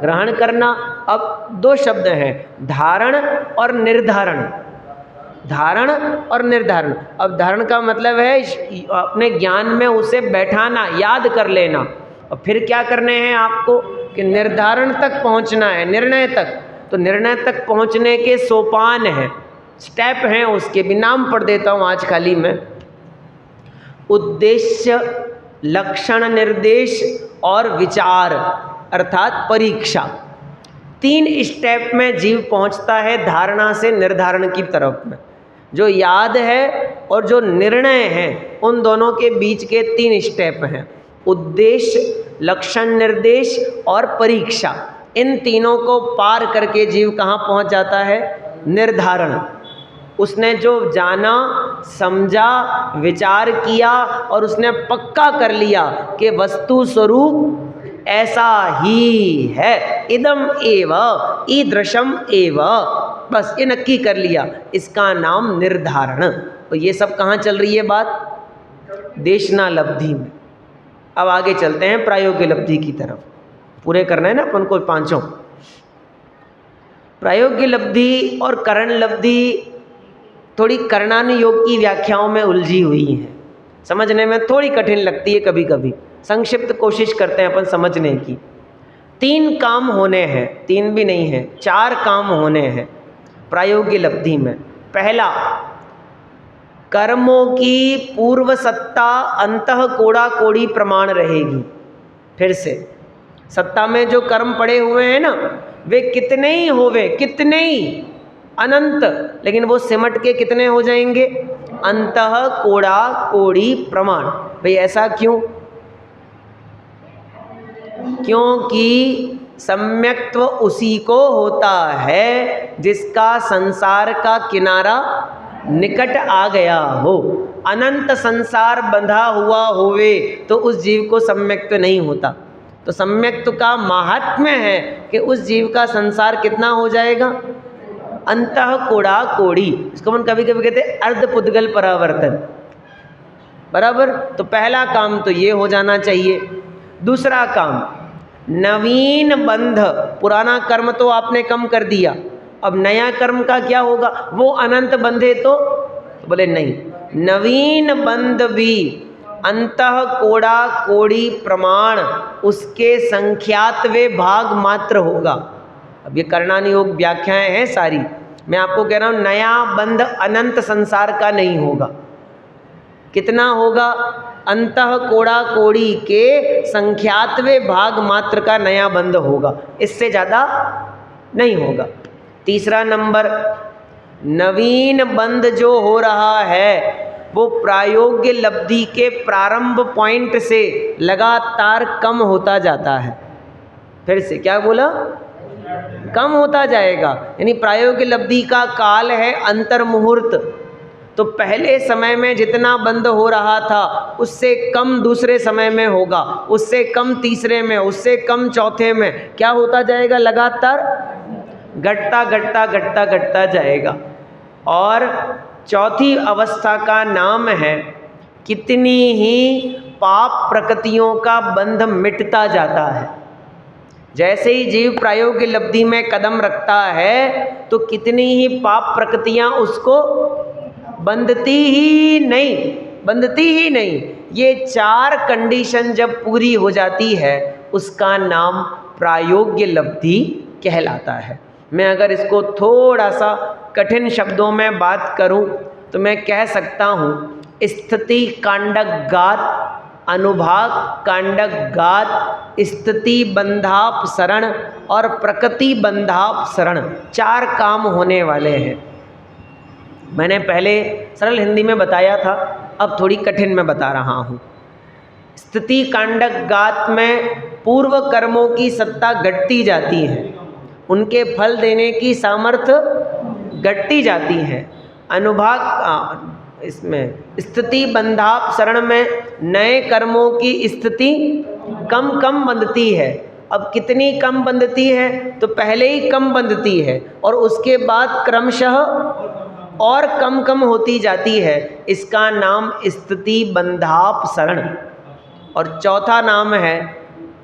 ग्रहण करना। अब 2 शब्द हैं, धारण और निर्धारण। धारण और निर्धारण। अब धारण का मतलब है अपने ज्ञान में उसे बैठाना, याद कर लेना, और फिर क्या करने हैं आपको कि निर्धारण तक पहुंचना है, निर्णय तक। तो निर्णय तक पहुंचने के सोपान हैं, स्टेप हैं, उसके भी नाम पढ़ देता हूं आज खाली में। उद्देश्य, लक्षण निर्देश और विचार अर्थात परीक्षा। 3 स्टेप में जीव पहुंचता है धारणा से निर्धारण की तरफ में। जो याद है और जो निर्णय है, उन दोनों के बीच के 3 स्टेप हैं, उद्देश्य, लक्षण निर्देश और परीक्षा। इन तीनों को पार करके जीव कहाँ पहुंच जाता है? निर्धारण। उसने जो जाना, समझा, विचार किया और उसने पक्का कर लिया कि वस्तु स्वरूप ऐसा ही है, इदम एव ईदृशम एव, बस ये नक्की कर लिया, इसका नाम निर्धारण। तो ये सब कहाँ चल रही है बात? देशना लब्धि में। अब आगे चलते हैं प्रायोग्य लब्धि की तरफ। पूरे करना है ना अपन को 5। प्रायोग्य लब्धि और करण लब्धि थोड़ी करणानुयोग की व्याख्याओं में उलझी हुई है, समझने में थोड़ी कठिन लगती है कभी कभी। संक्षिप्त कोशिश करते हैं अपन समझने की। 3 काम होने हैं, 3 भी नहीं है, 4 काम होने हैं प्रायोग्य लब्धि में। पहला, कर्मों की पूर्व सत्ता अंतः कोड़ा कोड़ी प्रमाण रहेगी। फिर से, सत्ता में जो कर्म पड़े हुए हैं ना, वे कितने ही होवे, कितने ही अनंत, लेकिन वो सिमट के कितने हो जाएंगे? अंतः कोड़ा कोड़ी प्रमाण। भाई ऐसा क्यों? क्योंकि सम्यक्त्व उसी को होता है जिसका संसार का किनारा निकट आ गया हो। अनंत संसार बंधा हुआ होवे तो उस जीव को सम्यक्त्व नहीं होता। तो सम्यक्त्व का महात्म्य है कि उस जीव का संसार कितना हो जाएगा? अंतः कोड़ा कोड़ी। इसको हम कभी कभी कहते हैं अर्धपुद्गल परावर्तन, बराबर। तो पहला काम तो ये हो जाना चाहिए। दूसरा काम, नवीन बंध। पुराना कर्म तो आपने कम कर दिया, अब नया कर्म का क्या होगा? वो अनंत बंधे तो बोले नहीं, नवीन बंध भी अंतः कोड़ा कोड़ी प्रमाण उसके संख्यातवे भाग मात्र होगा। अब ये करणानुयोग व्याख्याएं हैं सारी, मैं आपको कह रहा हूँ नया बंध अनंत संसार का नहीं होगा। कितना होगा? अंतः कोड़ा कोड़ी के संख्यातवें भाग मात्र का नया बंध होगा, इससे ज़्यादा नहीं होगा। तीसरा नंबर, नवीन बंध जो हो रहा है वो प्रायोग्य लब्धि के प्रारंभ पॉइंट से लगातार कम होता जाता है। फिर से क्या बोला? कम होता जाएगा। यानी प्रायोगिक लब्धि का काल है अंतर्मुहूर्त। तो पहले समय में जितना बंद हो रहा था उससे कम दूसरे समय में होगा, उससे कम तीसरे में, उससे कम चौथे में। क्या होता जाएगा? लगातार घटता घटता घटता घटता जाएगा। और चौथी अवस्था का नाम है कितनी ही पाप प्रकृतियों का बंध मिटता जाता है। जैसे ही जीव प्रायोगिक लब्धि में कदम रखता है तो कितनी ही पाप प्रकृतियां उसको बंधती ही नहीं। ये चार कंडीशन जब पूरी हो जाती है उसका नाम प्रायोग्य लब्धि कहलाता है। मैं अगर इसको थोड़ा सा कठिन शब्दों में बात करूं तो मैं कह सकता हूं, स्थिति कांडक गात, अनुभाग कांडक गात, स्थिति बंधापसरण और प्रकृति बंधापसरण, चार काम होने वाले हैं। मैंने पहले सरल हिंदी में बताया था, अब थोड़ी कठिन में बता रहा हूँ। स्थिति कांडक गात में पूर्व कर्मों की सत्ता घटती जाती है, उनके फल देने की सामर्थ्य घटती जाती है। अनुभाग इसमें स्थिति बंधापसरण में नए कर्मों की स्थिति कम कम बंधती है। अब कितनी कम बंधती है? तो पहले ही कम बंधती है और उसके बाद क्रमशः और कम कम होती जाती है। इसका नाम स्थिति बंधापसरण। और चौथा नाम है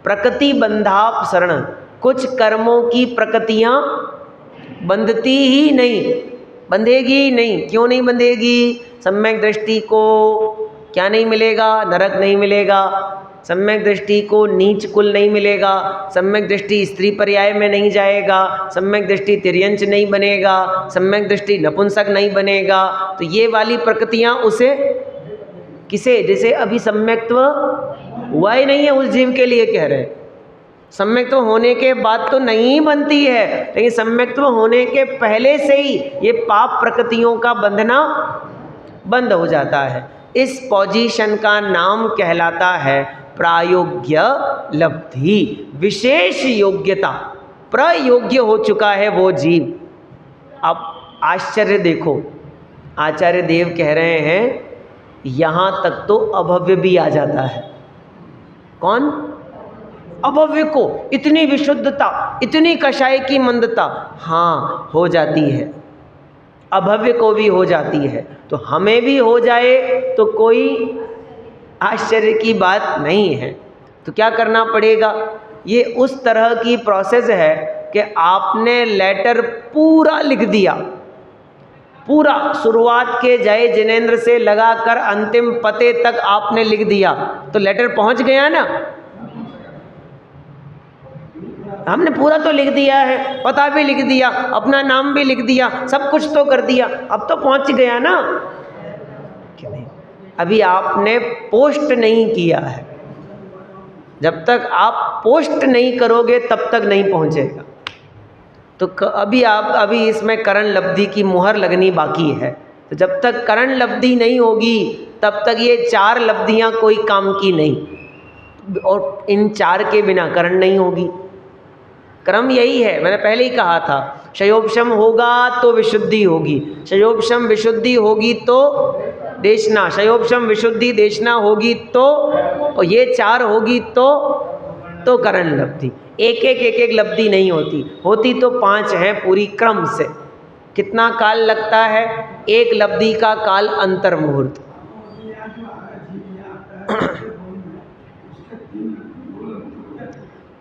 प्रकृति बंधापसरण। कुछ कर्मों की प्रकृतियां बंधती ही नहीं, बंधेगी ही नहीं। क्यों नहीं बंधेगी? सम्यक दृष्टि को क्या नहीं मिलेगा? नरक नहीं मिलेगा। सम्यक दृष्टि को नीच कुल नहीं मिलेगा। सम्यक दृष्टि स्त्री पर्याय में नहीं जाएगा। सम्यक दृष्टि तिर्यंच नहीं बनेगा। सम्यक दृष्टि नपुंसक नहीं बनेगा। तो ये वाली प्रकृतियां उसे किसे, जैसे अभी सम्यक्त्व हुआ ही नहीं है उस जीव के लिए कह रहे हैं। सम्यक्त्व होने के बाद तो नहीं बनती है, लेकिन सम्यक्त्व होने के पहले से ही ये पाप प्रकृतियों का बंधना बंद हो जाता है। इस पोजीशन का नाम कहलाता है प्रायोग्य लब्धि। विशेष योग्यता, प्रयोग्य हो चुका है वो जीव। अब आश्चर्य देखो, आचार्य देव कह रहे हैं यहाँ तक तो अभव्य भी आ जाता है। कौन? अभव्य को इतनी विशुद्धता, इतनी कषाय की मंदता, हाँ हो जाती है। अभव्य को भी हो जाती है, तो हमें भी हो जाए तो कोई आश्चर्य की बात नहीं है। तो क्या करना पड़ेगा? ये उस तरह की प्रोसेस है कि आपने लेटर पूरा लिख दिया, पूरा शुरुआत के जय जिनेंद्र से लगाकर अंतिम पते तक आपने लिख दिया, तो लेटर पहुंच गया ना। हमने पूरा तो लिख दिया है, पता भी लिख दिया, अपना नाम भी लिख दिया, सब कुछ तो कर दिया, अब तो पहुंच गया ना। अभी आपने पोस्ट नहीं किया है। जब तक आप पोस्ट नहीं करोगे तब तक नहीं पहुंचेगा। तो अभी इसमें करण लब्धि की मुहर लगनी बाकी है। तो जब तक करण लब्धि नहीं होगी तब तक ये चार लब्धियां कोई काम की नहीं, और इन चार के बिना करण नहीं होगी। क्रम यही है, मैंने पहले ही कहा था, शयोपशम होगा तो विशुद्धि होगी, शयोपशम विशुद्धि होगी तो देशना, शयोपशम विशुद्धि देशना होगी तो, और ये चार होगी तो करण लब्धि। एक एक लब्धि नहीं होती, होती तो पांच हैं पूरी क्रम से। कितना काल लगता है? एक लब्धि का काल अंतर्मुहूर्त।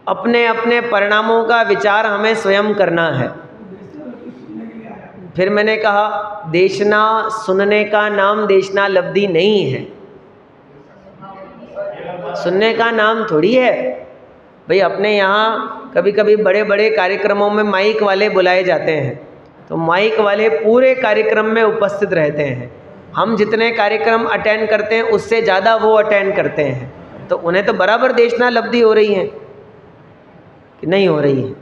अपने अपने परिणामों का विचार हमें स्वयं करना है। फिर मैंने कहा देशना सुनने का नाम देशना लब्धि नहीं है, सुनने का नाम थोड़ी है भाई। अपने यहाँ कभी कभी बड़े बड़े कार्यक्रमों में माइक वाले बुलाए जाते हैं, तो माइक वाले पूरे कार्यक्रम में उपस्थित रहते हैं। हम जितने कार्यक्रम अटेंड करते हैं उससे ज़्यादा वो अटेंड करते हैं, तो उन्हें तो बराबर देशना लब्धि हो रही है कि नहीं हो रही है?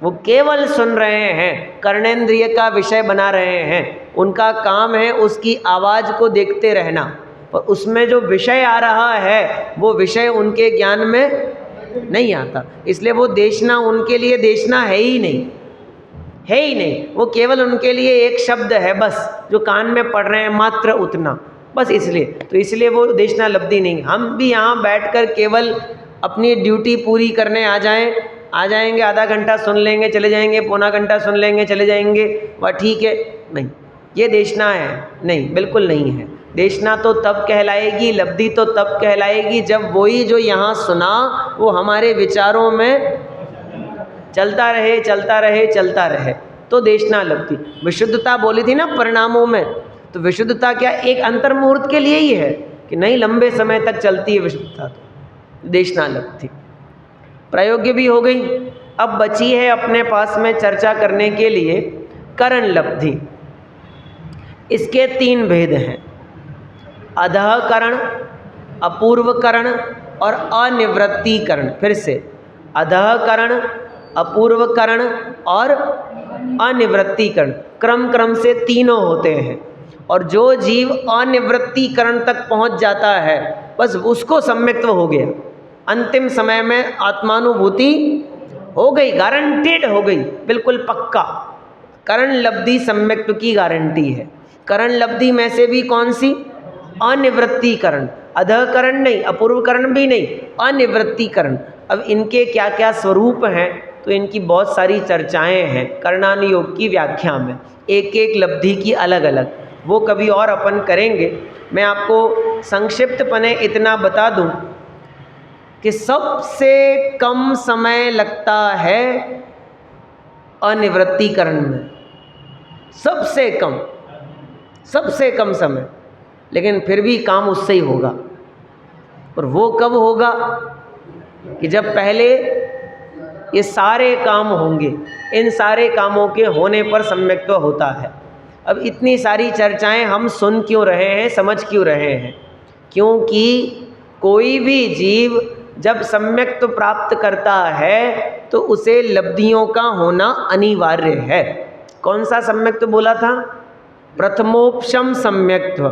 वो केवल सुन रहे हैं, कर्णेंद्रिय का विषय बना रहे हैं, उनका काम है उसकी आवाज़ को देखते रहना, पर उसमें जो विषय आ रहा है वो विषय उनके ज्ञान में नहीं आता, इसलिए वो देशना उनके लिए देशना है ही नहीं, है ही नहीं। वो केवल उनके लिए एक शब्द है बस, जो कान में पढ़ रहे हैं मात्र उतना, बस इसलिए, तो इसलिए वो देशना लब्धि नहीं। हम भी यहाँ बैठकर केवल अपनी ड्यूटी पूरी करने आ जाएंगे, आधा घंटा सुन लेंगे चले जाएंगे, पौना घंटा सुन लेंगे चले जाएंगे, वह ठीक है, नहीं, ये देशना है नहीं, बिल्कुल नहीं है। देशना तो तब कहलाएगी, लब्धि तो तब कहलाएगी जब वही जो यहाँ सुना वो हमारे विचारों में चलता रहे चलता रहे चलता रहे, तो देशना लब्धि। विशुद्धता बोली थी ना परिणामों में, तो विशुद्धता क्या एक अंतर्मुहूर्त के लिए ही है कि नहीं, लंबे समय तक चलती है विशुद्धता, तो देशना लब्धि प्रायोग्य भी हो गई। अब बची है अपने पास में चर्चा करने के लिए करण लब्धि। इसके 3 भेद हैं, अधःकरण, अपूर्वकरण और अनिवृत्तीकरण। फिर से, अधःकरण, अपूर्वकरण और अनिवृत्तीकरण, क्रम क्रम से तीनों होते हैं। और जो जीव अनिवृत्तीकरण तक पहुंच जाता है बस उसको सम्यक्त्व हो गया, अंतिम समय में आत्मानुभूति हो गई, गारंटेड हो गई, बिल्कुल पक्का। करण लब्धि सम्यक्त्व की गारंटी है। करण लब्धि में से भी कौन सी? अनिवृत्तीकरण, अधःकरण नहीं, अपूर्वकरण भी नहीं, अनिवृत्तीकरण। अब इनके क्या क्या स्वरूप हैं, तो इनकी बहुत सारी चर्चाएं हैं कर्णानुयोग की व्याख्या में, एक एक लब्धि की अलग अलग, वो कभी और अपन करेंगे। मैं आपको संक्षिप्तपने इतना बता दूं कि सबसे कम समय लगता है अनिवृत्तीकरण में, सबसे कम समय, लेकिन फिर भी काम उससे ही होगा। और वो कब होगा कि जब पहले ये सारे काम होंगे, इन सारे कामों के होने पर सम्यक्त्व होता है। अब इतनी सारी चर्चाएं हम सुन क्यों रहे हैं, समझ क्यों रहे हैं? क्योंकि कोई भी जीव जब सम्यक्त्व प्राप्त करता है तो उसे लब्धियों का होना अनिवार्य है। कौन सा सम्यक्त्व बोला था? प्रथमोपशम सम्यक्त्व।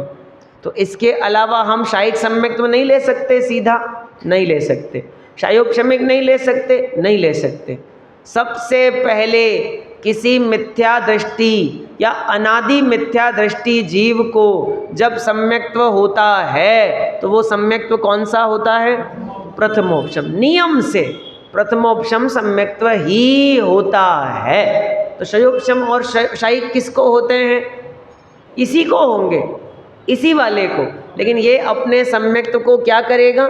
तो इसके अलावा हम शायिक सम्यक्त्व नहीं ले सकते, सीधा नहीं ले सकते, शायोपशमिक नहीं ले सकते, नहीं ले सकते। सबसे पहले किसी मिथ्या दृष्टि या अनादि मिथ्या दृष्टि जीव को जब सम्यक्त्व होता है तो वो सम्यक्त्व कौन सा होता है? प्रथमोपशम। नियम से प्रथमोपशम सम्यक्त्व ही होता है। तो शयोपशम और शायिक किसको होते हैं? इसी को होंगे, इसी वाले को। लेकिन ये अपने सम्यक्त्व को क्या करेगा?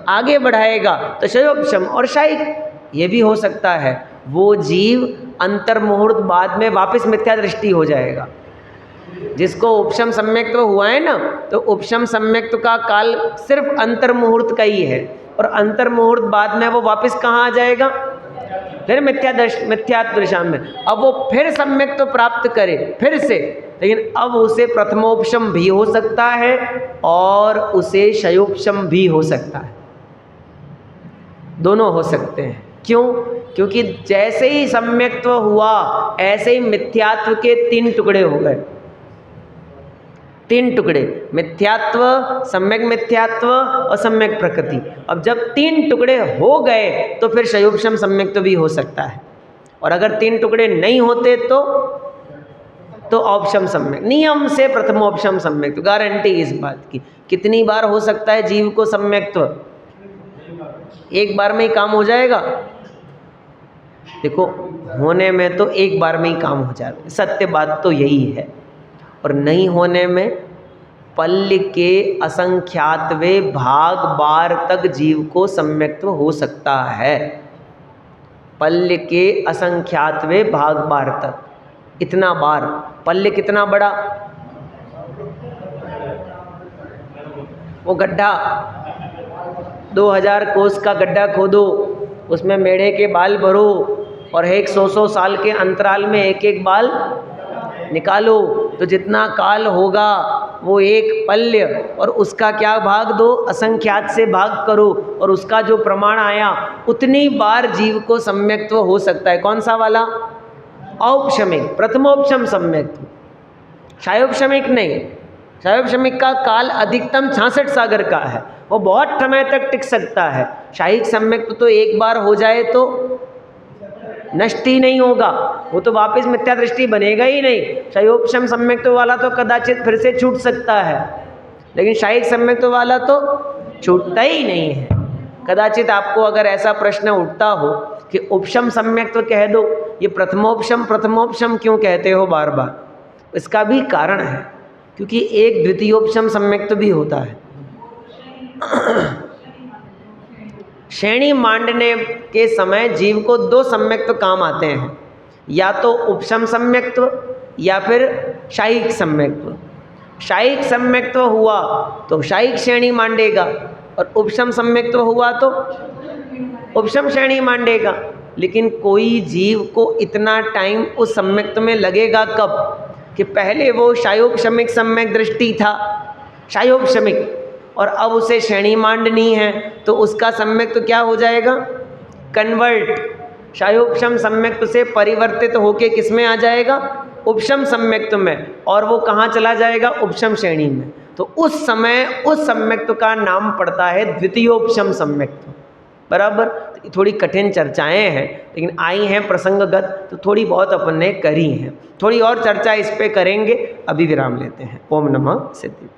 आगे बढ़ाएगा। तो शयोपशम और शायिक ये भी हो सकता है। वो जीव अंतर्मुहूर्त बाद में वापस मिथ्या दृष्टि हो जाएगा। जिसको उपशम सम्यक्त्व हुआ है ना, तो उपशम सम्यक्त्व का काल सिर्फ अंतर्मुहूर्त का ही है, और अंतर्मुहूर्त बाद में वो वापस कहाँ आ जाएगा? फिर मिथ्या दशा में। अब वो फिर सम्यक्त्व प्राप्त करे फिर से, लेकिन अब उसे प्रथमोपशम भी हो सकता है और उसे शयोपशम भी हो सकता है, दोनों हो सकते हैं। क्यों? क्योंकि जैसे ही सम्यक्त्व हुआ ऐसे ही मिथ्यात्व के 3 टुकड़े हो गए। 3 टुकड़े, मिथ्यात्व, सम्यक मिथ्यात्व और सम्यक प्रकृति। अब जब 3 टुकड़े हो गए तो फिर शयोपशम सम्यक्त्व भी हो सकता है, और अगर 3 टुकड़े नहीं होते तो औपशम सम्यक। नियम से प्रथमोपशम सम्यक्त्व, गारंटी इस बात की। कितनी बार हो सकता है जीव को सम्यक्त्व? एक बार में ही काम हो जाएगा? देखो, होने में तो एक बार में ही काम हो जाएगा, सत्य बात तो यही है। और नहीं होने में पल्य के असंख्यातवे भाग बार तक जीव को सम्यक्त्व हो सकता है। पल्य के असंख्यातवे भाग बार तक, इतना बार। पल्य कितना बड़ा? वो गड्ढा, 2000 कोस का गड्ढा खोदो, उसमें मेढ़े के बाल भरो और 100-100 साल के अंतराल में एक एक बाल निकालो, तो जितना काल होगा वो एक पल्य, और उसका क्या भाग दो, असंख्यात से भाग करो, और उसका जो प्रमाण आया उतनी बार जीव को सम्यक्त्व हो सकता है। कौन सा वाला? औपशमिक, प्रथमोपशम सम्यक्त्व, शायोपशमिक नहीं। शायोपशमिक का काल अधिकतम 66 सागर का है, वो बहुत समय तक टिक सकता है। शायिक सम्यक्त्व तो एक बार हो जाए तो नष्ट ही नहीं होगा, वो तो वापस मिथ्या दृष्टि बनेगा ही नहीं। शायोपशम सम्यक्त्व वाला तो कदाचित फिर से छूट सकता है, लेकिन शायिक सम्यक्त्व वाला तो छूटता ही नहीं है। कदाचित आपको अगर ऐसा प्रश्न उठता हो कि उपशम सम्यक्त्व कह दो, ये प्रथमोपशम प्रथमोपशम क्यों कहते हो बार बार? इसका भी कारण है, क्योंकि एक द्वितीयोपशम सम्यक्त्व भी होता है। श्रेणी मांडने के समय जीव को दो सम्यक्त्व काम आते हैं, या तो उपशम सम्यक्त्व या फिर शायिक सम्यक्त्व। शायिक सम्यक्त्व हुआ तो शायिक श्रेणी मांडेगा, और उपशम सम्यक्त्व हुआ तो उपशम श्रेणी मांडेगा। लेकिन कोई जीव को इतना टाइम उस सम्यक्त्व में लगेगा कब, कि पहले वो शायोपशमिक सम्यक दृष्टि था, शायोपशमिक, और अब उसे श्रेणी मांडनी है, तो उसका सम्यक्त्व क्या हो जाएगा? कन्वर्ट, शायोपशम सम्यक्त्व से परिवर्तित होके किस में आ जाएगा? उपशम सम्यक्त्व में, और वो कहाँ चला जाएगा? उपशम श्रेणी में। तो उस समय उस सम्यक्त्व का नाम पड़ता है द्वितीयोपशम सम्यक्त्व। बराबर? थोड़ी कठिन चर्चाएं हैं, लेकिन आई हैं प्रसंगगत, तो थोड़ी बहुत अपन ने करी हैं। थोड़ी और चर्चा इस पे करेंगे, अभी विराम लेते हैं। ओम नमः सिद्धि।